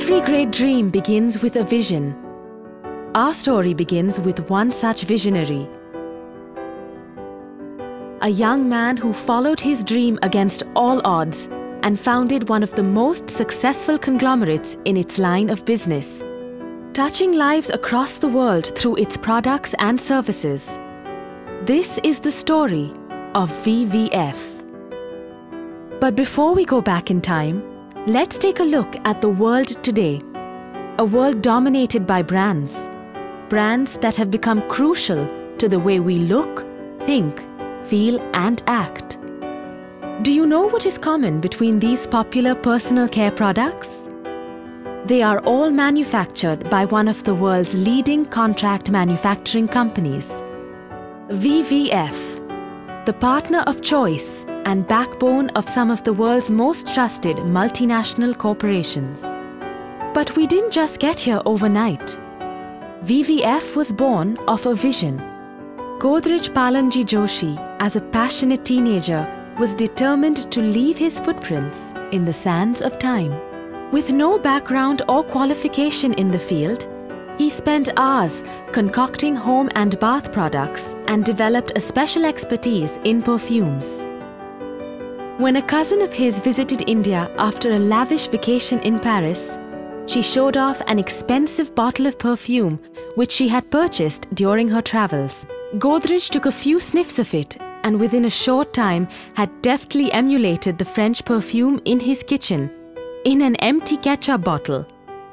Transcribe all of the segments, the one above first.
Every great dream begins with a vision. Our story begins with one such visionary. A young man who followed his dream against all odds and founded one of the most successful conglomerates in its line of business, touching lives across the world through its products and services. This is the story of VVF. But before we go back in time, let's take a look at the world today. A world dominated by brands. Brands that have become crucial to the way we look, think, feel and act. Do you know what is common between these popular personal care products? They are all manufactured by one of the world's leading contract manufacturing companies. VVF, the partner of choice and backbone of some of the world's most trusted multinational corporations. But we didn't just get here overnight. VVF was born of a vision. Godrej Palanji Joshi, as a passionate teenager, was determined to leave his footprints in the sands of time. With no background or qualification in the field, he spent hours concocting home and bath products and developed a special expertise in perfumes. When a cousin of his visited India after a lavish vacation in Paris, she showed off an expensive bottle of perfume which she had purchased during her travels. Godrej took a few sniffs of it and within a short time had deftly emulated the French perfume in his kitchen, in an empty ketchup bottle,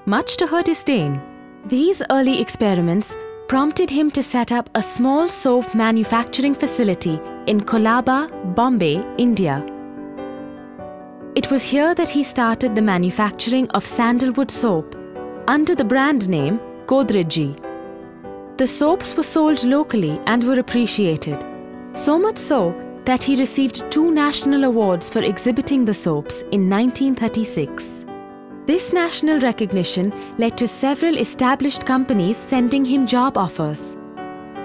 much to her disdain. These early experiments prompted him to set up a small soap manufacturing facility in Colaba, Bombay, India. It was here that he started the manufacturing of sandalwood soap under the brand name Godrej. The soaps were sold locally and were appreciated, so much so that he received 2 national awards for exhibiting the soaps in 1936. This national recognition led to several established companies sending him job offers.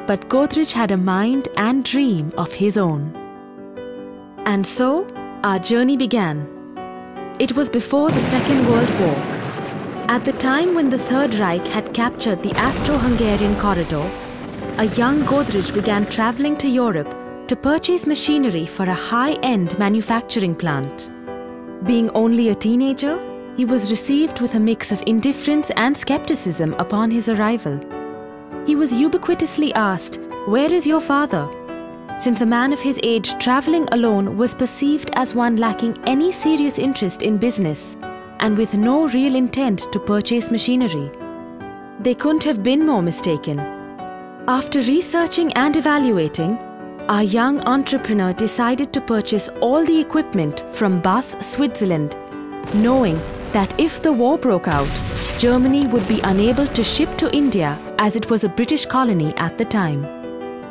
But Godrej had a mind and dream of his own. And so, our journey began. It was before the Second World War. At the time when the Third Reich had captured the Austro-Hungarian corridor, a young Godrej began traveling to Europe to purchase machinery for a high-end manufacturing plant. Being only a teenager, he was received with a mix of indifference and skepticism upon his arrival. He was ubiquitously asked, "Where is your father?" Since a man of his age traveling alone was perceived as one lacking any serious interest in business and with no real intent to purchase machinery. They couldn't have been more mistaken. After researching and evaluating, our young entrepreneur decided to purchase all the equipment from Bass, Switzerland, knowing that if the war broke out, Germany would be unable to ship to India as it was a British colony at the time.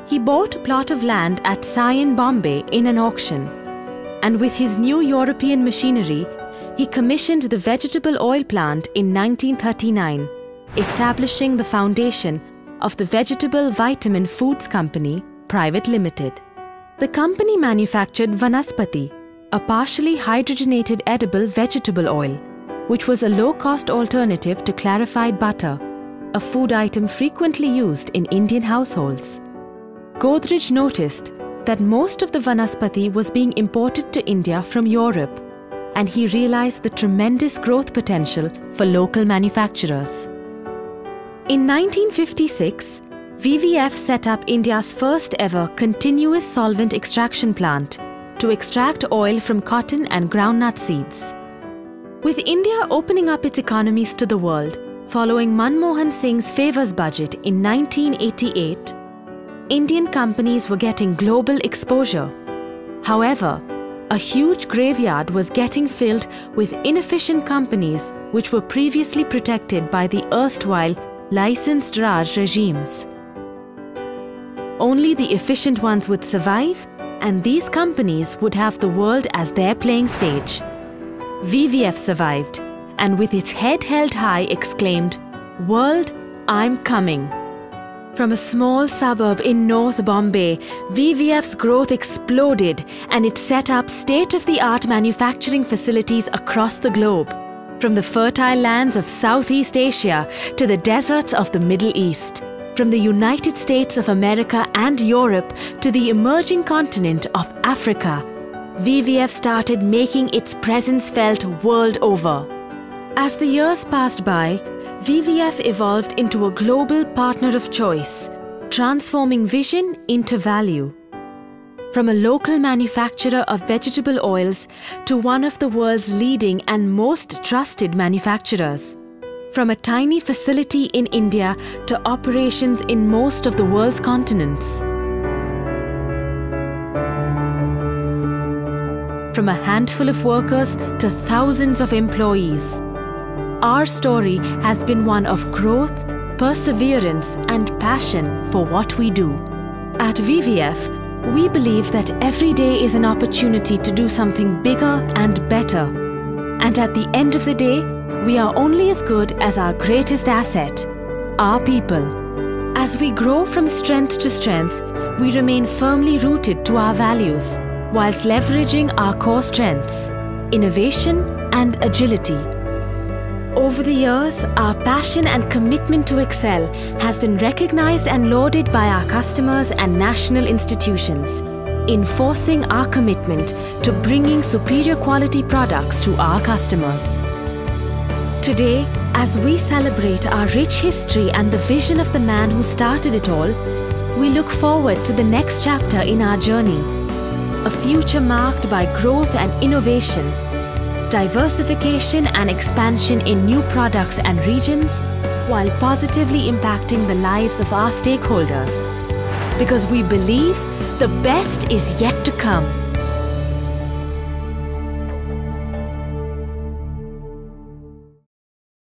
He bought a plot of land at Sion, Bombay in an auction, and with his new European machinery, he commissioned the vegetable oil plant in 1939, establishing the foundation of the Vegetable Vitamin Foods Company, Private Limited. The company manufactured Vanaspati, a partially hydrogenated edible vegetable oil, which was a low-cost alternative to clarified butter, a food item frequently used in Indian households. Godrej noticed that most of the Vanaspati was being imported to India from Europe, and he realized the tremendous growth potential for local manufacturers. In 1956, VVF set up India's first ever continuous solvent extraction plant to extract oil from cotton and groundnut seeds. With India opening up its economies to the world following Manmohan Singh's favours budget in 1988, Indian companies were getting global exposure. However, a huge graveyard was getting filled with inefficient companies which were previously protected by the erstwhile licensed Raj regimes. Only the efficient ones would survive, and these companies would have the world as their playing stage. VVF survived, and with its head held high exclaimed, "World, I'm coming." From a small suburb in North Bombay, VVF's growth exploded and it set up state-of-the-art manufacturing facilities across the globe. From the fertile lands of Southeast Asia to the deserts of the Middle East, from the United States of America and Europe to the emerging continent of Africa, VVF started making its presence felt world over. As the years passed by, VVF evolved into a global partner of choice, transforming vision into value. From a local manufacturer of vegetable oils to one of the world's leading and most trusted manufacturers. From a tiny facility in India to operations in most of the world's continents. From a handful of workers to thousands of employees. Our story has been one of growth, perseverance, and passion for what we do. At VVF, we believe that every day is an opportunity to do something bigger and better. And at the end of the day, we are only as good as our greatest asset, our people. As we grow from strength to strength, we remain firmly rooted to our values, whilst leveraging our core strengths, innovation and agility. Over the years, our passion and commitment to excel has been recognized and lauded by our customers and national institutions, enforcing our commitment to bringing superior quality products to our customers. Today, as we celebrate our rich history and the vision of the man who started it all, we look forward to the next chapter in our journey, a future marked by growth and innovation, diversification and expansion in new products and regions, while positively impacting the lives of our stakeholders. Because we believe the best is yet to come.